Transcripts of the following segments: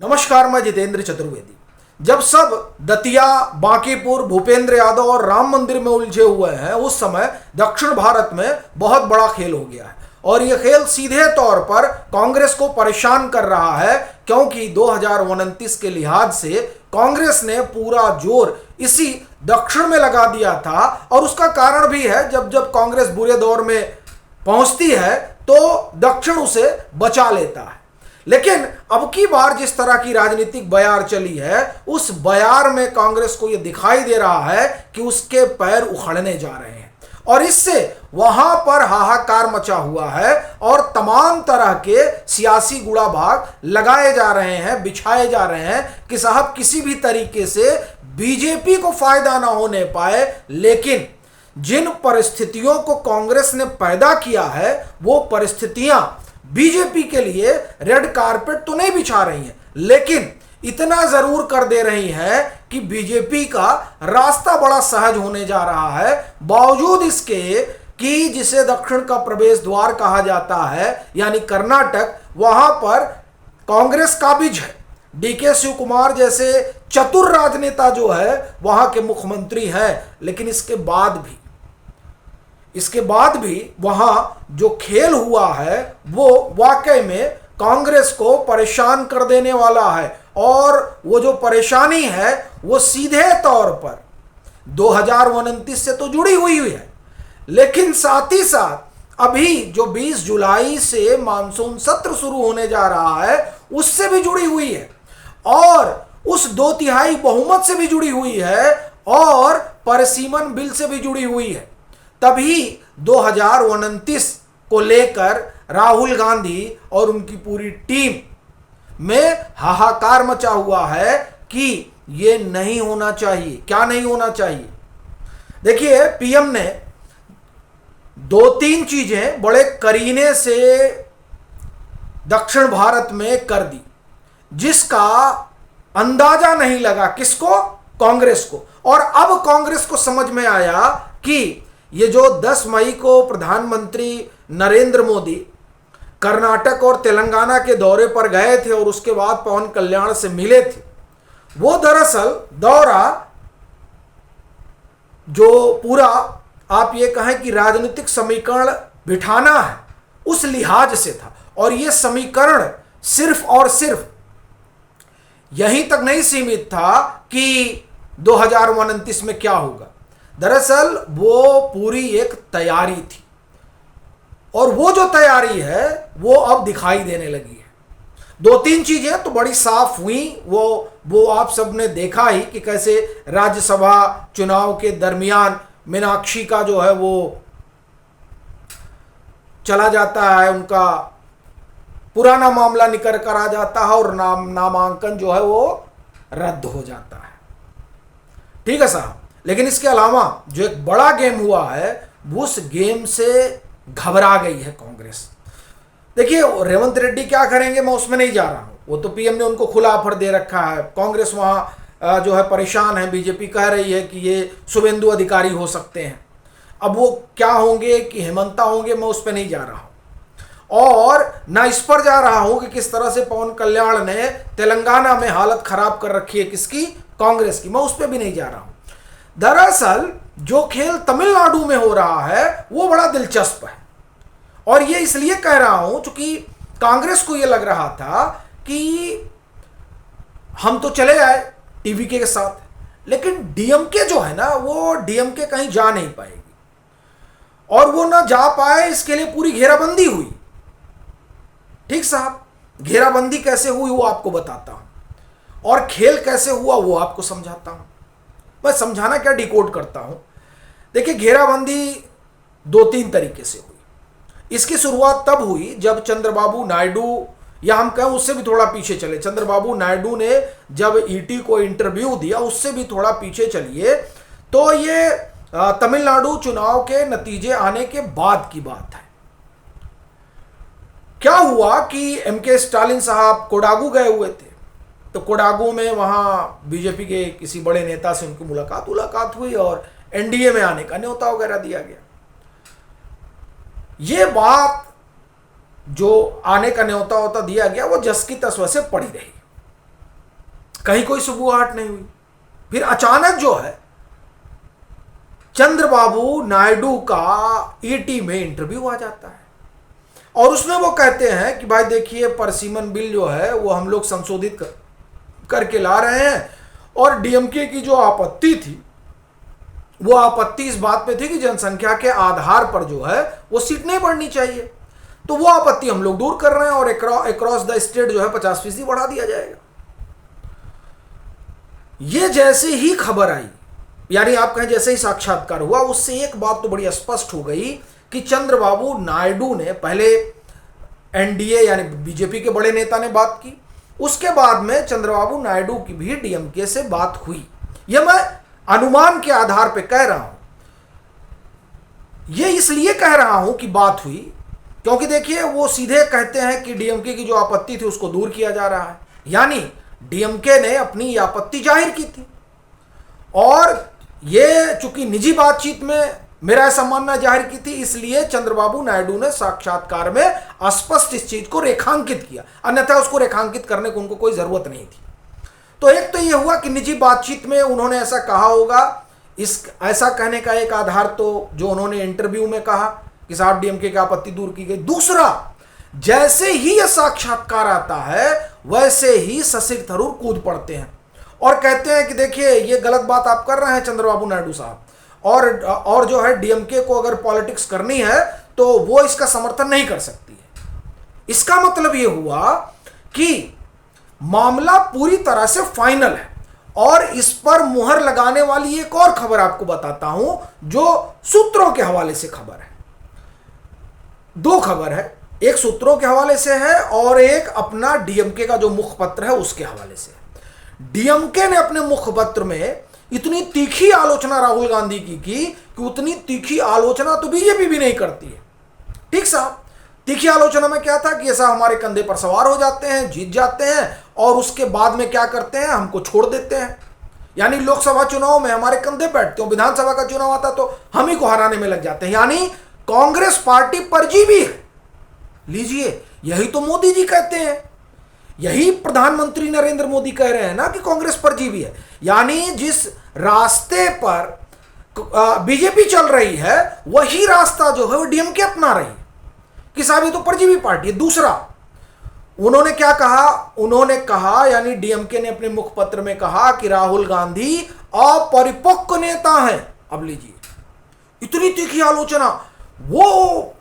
नमस्कार, मैं जितेंद्र चतुर्वेदी। जब सब दतिया, बांकीपुर, भूपेंद्र यादव और राम मंदिर में उलझे हुए हैं, उस समय दक्षिण भारत में बहुत बड़ा खेल हो गया है और यह खेल सीधे तौर पर कांग्रेस को परेशान कर रहा है, क्योंकि 2029 के लिहाज से कांग्रेस ने पूरा जोर इसी दक्षिण में लगा दिया था। और उसका कारण भी है, जब जब कांग्रेस बुरे दौर में पहुंचती है तो दक्षिण उसे बचा लेता है। लेकिन अब की बार जिस तरह की राजनीतिक बयार चली है, उस बयार में कांग्रेस को यह दिखाई दे रहा है कि उसके पैर उखड़ने जा रहे हैं और इससे वहां पर हाहाकार मचा हुआ है और तमाम तरह के सियासी गुड़ा भाग लगाए जा रहे हैं, बिछाए जा रहे हैं कि साहब किसी भी तरीके से बीजेपी को फायदा ना होने पाए। लेकिन जिन परिस्थितियों को कांग्रेस ने पैदा किया है, वो परिस्थितियां बीजेपी के लिए रेड कारपेट तो नहीं बिछा रही हैं, लेकिन इतना जरूर कर दे रही है कि बीजेपी का रास्ता बड़ा सहज होने जा रहा है, बावजूद इसके कि जिसे दक्षिण का प्रवेश द्वार कहा जाता है यानी कर्नाटक, वहां पर कांग्रेस काबिज है। डीके शिव कुमार जैसे चतुर राजनेता जो है वहां के मुख्यमंत्री हैं, लेकिन इसके बाद भी वहां जो खेल हुआ है वो वाकई में कांग्रेस को परेशान कर देने वाला है। और वो जो परेशानी है वो सीधे तौर पर 2029 से तो जुड़ी हुई है, लेकिन साथ ही साथ अभी जो 20 जुलाई से मानसून सत्र शुरू होने जा रहा है उससे भी जुड़ी हुई है और उस 2/3 बहुमत से भी जुड़ी हुई है और परिसीमन बिल से भी जुड़ी हुई है। तभी 2029 को लेकर राहुल गांधी और उनकी पूरी टीम में हाहाकार मचा हुआ है कि यह नहीं होना चाहिए। क्या नहीं होना चाहिए? देखिए, पीएम ने 2-3 चीजें बड़े करीने से दक्षिण भारत में कर दी, जिसका अंदाजा नहीं लगा किसको? कांग्रेस को। और अब कांग्रेस को समझ में आया कि ये जो 10 मई को प्रधानमंत्री नरेंद्र मोदी कर्नाटक और तेलंगाना के दौरे पर गए थे और उसके बाद पवन कल्याण से मिले थे, वो दरअसल दौरा जो पूरा आप ये कहें कि राजनीतिक समीकरण बिठाना है उस लिहाज से था। और ये समीकरण सिर्फ और सिर्फ यहीं तक नहीं सीमित था कि 2029 में क्या होगा। दरअसल वो पूरी एक तैयारी थी और वो जो तैयारी है वो अब दिखाई देने लगी है। 2-3 चीजें तो बड़ी साफ हुई। वो आप सबने देखा ही कि कैसे राज्यसभा चुनाव के दरमियान मीनाक्षी का जो है वो चला जाता है, उनका पुराना मामला निकल कर आ जाता है और नामांकन जो है वो रद्द हो जाता है। ठीक है साहब, लेकिन इसके अलावा जो एक बड़ा गेम हुआ है उस गेम से घबरा गई है कांग्रेस। देखिए, रेवंत रेड्डी क्या करेंगे मैं उसमें नहीं जा रहा हूं, वो तो पीएम ने उनको खुला ऑफर दे रखा है। कांग्रेस वहां जो है परेशान है, बीजेपी कह रही है कि ये शुभेंदु अधिकारी हो सकते हैं। अब वो क्या होंगे कि हेमंता होंगे, मैं उस पर नहीं जा रहा हूं और ना इस पर जा रहा हूं कि किस तरह से पवन कल्याण ने तेलंगाना में हालत खराब कर रखी है किसकी? कांग्रेस की। मैं उस पर भी नहीं जा रहा हूं। दरअसल जो खेल तमिलनाडु में हो रहा है वो बड़ा दिलचस्प है और ये इसलिए कह रहा हूं क्योंकि कांग्रेस को ये लग रहा था कि हम तो चले आए टीवीके के साथ, लेकिन डीएमके जो है ना, वो डीएमके कहीं जा नहीं पाएगी और वो ना जा पाए इसके लिए पूरी घेराबंदी हुई। ठीक साहब, घेराबंदी कैसे हुई वो आपको बताता हूं और खेल कैसे हुआ वो आपको समझाता हूं। मैं समझाना क्या, डिकोड करता हूं। देखिए, घेराबंदी 2-3 तरीके से हुई। इसकी शुरुआत तब हुई जब चंद्रबाबू नायडू, या हम कहें उससे भी थोड़ा पीछे चले, चंद्रबाबू नायडू ने जब ईटी को इंटरव्यू दिया, उससे भी थोड़ा पीछे चलिए तो ये तमिलनाडु चुनाव के नतीजे आने के बाद की बात है। क्या हुआ कि एमके स्टालिन साहब कोडागू गए हुए थे, तो कोडागू में वहां बीजेपी के किसी बड़े नेता से उनकी मुलाकात हुई और एनडीए में आने का न्योता वगैरह दिया गया। यह बात जो आने का न्योता होता दिया गया वो जस की तस वैसे पड़ी रही। कहीं कोई सुबुगाहट नहीं हुई। फिर अचानक जो है चंद्रबाबू नायडू का ईटी में इंटरव्यू आ जाता है और उसमें वो कहते हैं कि भाई देखिए परसिमन बिल जो है वो हम लोग संशोधित करके ला रहे हैं और डीएमके की जो आपत्ति थी वो आपत्ति इस बात पे थी कि जनसंख्या के आधार पर जो है वो सीट नहीं बढ़नी चाहिए, तो वो आपत्ति हम लोग दूर कर रहे हैं और अक्रॉस द स्टेट जो है 50% बढ़ा दिया जाएगा। ये जैसे ही खबर आई, यानी आप कहें जैसे ही साक्षात्कार हुआ, उससे एक बात तो बड़ी स्पष्ट हो गई कि चंद्रबाबू नायडू ने पहले एनडीए यानी बीजेपी के बड़े नेता ने बात की, उसके बाद में चंद्रबाबू नायडू की भी डीएमके से बात हुई। यह मैं अनुमान के आधार पर कह रहा हूं। यह इसलिए कह रहा हूं कि बात हुई क्योंकि देखिए वो सीधे कहते हैं कि डीएमके की जो आपत्ति थी उसको दूर किया जा रहा है, यानी डीएमके ने अपनी आपत्ति जाहिर की थी और ये चूंकि निजी बातचीत में मेरा ऐसा मानना जाहिर की थी, इसलिए चंद्रबाबू नायडू ने साक्षात्कार में स्पष्ट इस चीज को रेखांकित किया, अन्यथा उसको रेखांकित करने को उनको कोई जरूरत नहीं थी। तो एक तो यह हुआ कि निजी बातचीत में उन्होंने ऐसा कहा होगा, इस ऐसा कहने का एक आधार तो जो उन्होंने इंटरव्यू में कहा कि साहब डीएमके की आपत्ति दूर की गई। दूसरा, जैसे ही यह साक्षात्कार आता है वैसे ही शशि थरूर कूद पड़ते हैं और कहते हैं कि देखिए ये गलत बात आप कर रहे हैं चंद्रबाबू नायडू साहब, और जो है डीएमके को अगर पॉलिटिक्स करनी है तो वो इसका समर्थन नहीं कर सकती है। इसका मतलब ये हुआ कि मामला पूरी तरह से फाइनल है। और इस पर मुहर लगाने वाली एक और खबर आपको बताता हूं जो सूत्रों के हवाले से खबर है। दो खबर है, एक सूत्रों के हवाले से है और एक अपना डीएमके का जो मुखपत्र है उसके हवाले से। डीएमके ने अपने मुखपत्र में इतनी तीखी आलोचना राहुल गांधी की कि उतनी तीखी आलोचना तो बीजेपी भी नहीं करती है। ठीक साहब, तीखी आलोचना में क्या था कि ऐसा हमारे कंधे पर सवार हो जाते हैं, जीत जाते हैं और उसके बाद में क्या करते हैं, हमको छोड़ देते हैं। यानी लोकसभा चुनाव में हमारे कंधे बैठते हो, विधानसभा का चुनाव आता तो हम ही को हराने में लग जाते हैं। यानी कांग्रेस पार्टी परजीवी है। लीजिए, यही तो मोदी जी कहते हैं, यही प्रधानमंत्री नरेंद्र मोदी कह रहे हैं ना कि कांग्रेस परजीवी है। यानी जिस रास्ते पर बीजेपी चल रही है वही रास्ता जो है वो डीएमके अपना रही है कि साहब ये तो परजीवी पार्टी है। दूसरा, उन्होंने क्या कहा, उन्होंने कहा यानी डीएमके ने अपने मुखपत्र में कहा कि राहुल गांधी अपरिपक्व नेता हैं। अब लीजिए, इतनी तीखी आलोचना वो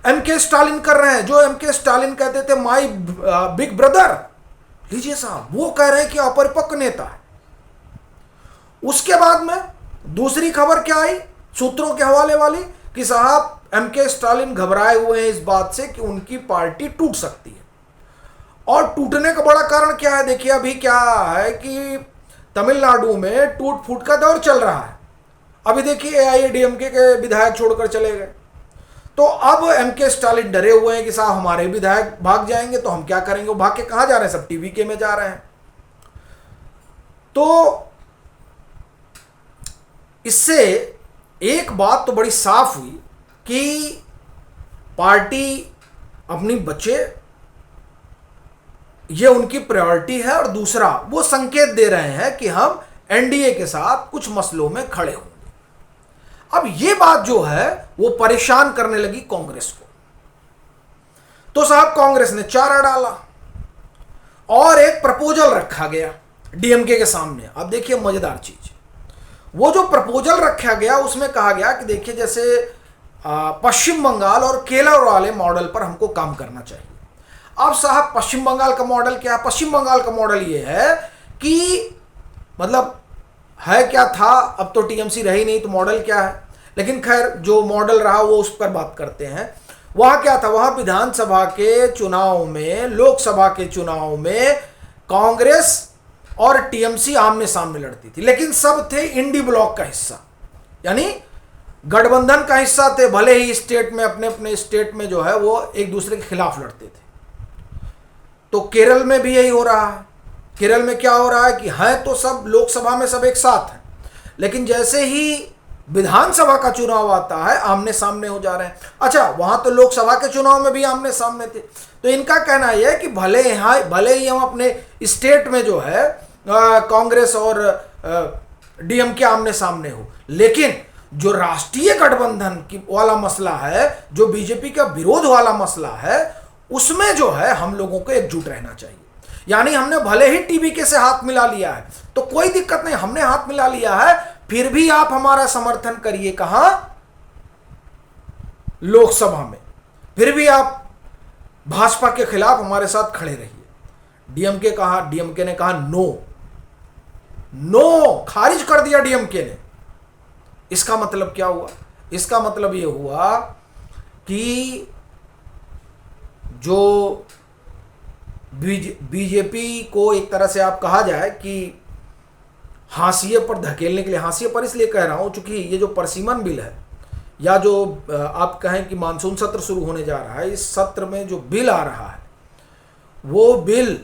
एमके स्टालिन कर रहे हैं, जो एमके स्टालिन कहते थे माई बिग ब्रदर। लीजिए साहब, वो कह रहे हैं कि अपरिपक्व नेता है। उसके बाद में दूसरी खबर क्या आई सूत्रों के हवाले वाली कि साहब एमके स्टालिन घबराए हुए हैं इस बात से कि उनकी पार्टी टूट सकती है। और टूटने का बड़ा कारण क्या है, देखिए अभी क्या है कि तमिलनाडु में टूट फूट का दौर चल रहा है। अभी देखिए एआईएडीएमके के विधायक छोड़कर चले गए, तो अब एमके स्टालिन डरे हुए हैं कि साहब हमारे विधायक भाग जाएंगे तो हम क्या करेंगे। वो भाग के कहां जा रहे हैं, सब टीवीके में जा रहे हैं। तो इससे एक बात तो बड़ी साफ हुई कि पार्टी अपनी बचे, ये उनकी प्रायोरिटी है। और दूसरा, वो संकेत दे रहे हैं कि हम एनडीए के साथ कुछ मसलों में खड़े होंगे। अब ये बात जो है वो परेशान करने लगी कांग्रेस को। तो साहब कांग्रेस ने चारा डाला और एक प्रपोजल रखा गया डीएमके के सामने। अब देखिए मजेदार चीज, वो जो प्रपोजल रखा गया उसमें कहा गया कि देखिए जैसे पश्चिम बंगाल और केरल वाले मॉडल पर हमको काम करना चाहिए। अब साहब पश्चिम बंगाल का मॉडल क्या है? पश्चिम बंगाल का मॉडल ये है कि मतलब है क्या था, अब तो टीएमसी रही नहीं तो मॉडल क्या है, लेकिन खैर जो मॉडल रहा वो उस पर बात करते हैं। वहां क्या था, वहां विधानसभा के चुनाव में, लोकसभा के चुनाव में कांग्रेस और टीएमसी आमने सामने लड़ती थी, लेकिन सब थे इंडी ब्लॉक का हिस्सा, यानी गठबंधन का हिस्सा थे। भले ही स्टेट में अपने अपने स्टेट में जो है वो एक दूसरे के खिलाफ लड़ते थे। तो केरल में भी यही हो रहा है। केरल में क्या हो रहा है कि है तो सब लोकसभा में सब एक साथ हैं, लेकिन जैसे ही विधानसभा का चुनाव आता है आमने सामने हो जा रहे हैं। अच्छा, वहां तो लोकसभा के चुनाव में भी आमने सामने थे। तो इनका कहना यह है कि भले ही हम अपने स्टेट में जो है कांग्रेस और डीएमके आमने सामने हो, लेकिन जो राष्ट्रीय गठबंधन की वाला मसला है, जो बीजेपी का विरोध वाला मसला है, उसमें जो है हम लोगों को एकजुट रहना चाहिए। यानी हमने भले ही टीबीके से हाथ मिला लिया है तो कोई दिक्कत नहीं, हमने हाथ मिला लिया है, फिर भी आप हमारा समर्थन करिए। कहां? लोकसभा में। फिर भी आप भाजपा के खिलाफ हमारे साथ खड़े रहिए। डीएमके ने कहा नो, खारिज कर दिया डीएमके ने। इसका मतलब क्या हुआ? इसका मतलब यह हुआ कि जो बीजेपी को एक तरह से आप कहा जाए कि हाशिए पर धकेलने के लिए, हाशिए पर इसलिए कह रहा हूं चूंकि ये जो परसीमन बिल है, या जो आप कहें कि मानसून सत्र शुरू होने जा रहा है, इस सत्र में जो बिल आ रहा है, वो बिल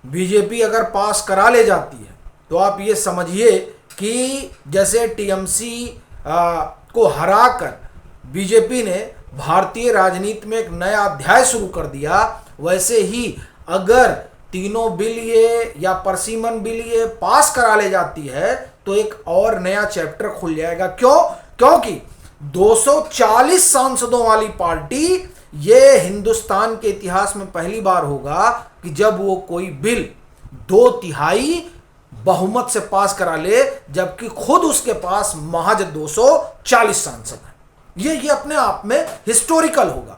बीजेपी अगर पास करा ले जाती है तो आप ये समझिए कि जैसे टीएमसी को हराकर बीजेपी ने भारतीय राजनीति में एक नया अध्याय शुरू कर दिया, वैसे ही अगर तीनों बिल ये या परसीमन बिल ये पास करा ले जाती है तो एक और नया चैप्टर खुल जाएगा। क्यों? क्योंकि 240 सांसदों वाली पार्टी, ये हिंदुस्तान के इतिहास में पहली बार होगा कि जब वो कोई बिल 2/3 बहुमत से पास करा ले, जबकि खुद उसके पास महज 240 सांसद हैं। ये अपने आप में हिस्टोरिकल होगा।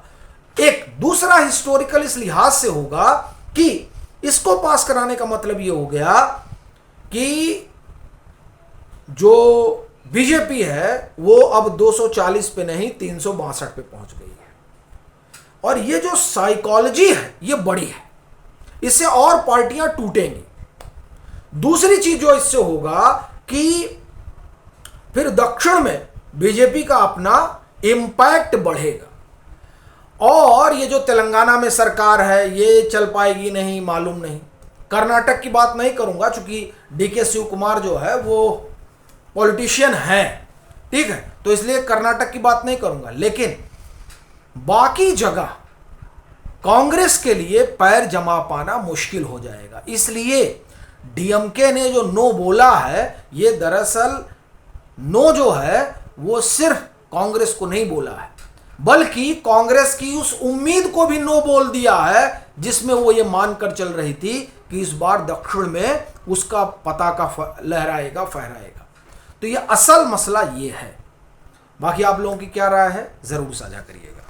एक दूसरा हिस्टोरिकल इस लिहाज से होगा कि इसको पास कराने का मतलब ये हो गया कि जो बीजेपी है वो अब 240 पे नहीं 362 पे पहुंच गई है। और ये जो साइकोलॉजी है ये बड़ी है, इससे और पार्टियां टूटेंगी। दूसरी चीज जो इससे होगा कि फिर दक्षिण में बीजेपी का अपना इंपैक्ट बढ़ेगा। और ये जो तेलंगाना में सरकार है ये चल पाएगी नहीं, मालूम नहीं। कर्नाटक की बात नहीं करूंगा चूंकि डीके शिव कुमार जो है वो पॉलिटिशियन है, ठीक है, तो इसलिए कर्नाटक की बात नहीं करूंगा। लेकिन बाकी जगह कांग्रेस के लिए पैर जमा पाना मुश्किल हो जाएगा। इसलिए डीएमके ने जो नो बोला है, ये दरअसल नो जो है वो सिर्फ कांग्रेस को नहीं बोला है, बल्कि कांग्रेस की उस उम्मीद को भी नो बोल दिया है जिसमें वो ये मानकर चल रही थी कि इस बार दक्षिण में उसका पताका लहराएगा, फहराएगा। तो ये असल मसला ये है। बाकी आप लोगों की क्या राय है जरूर साझा करिएगा।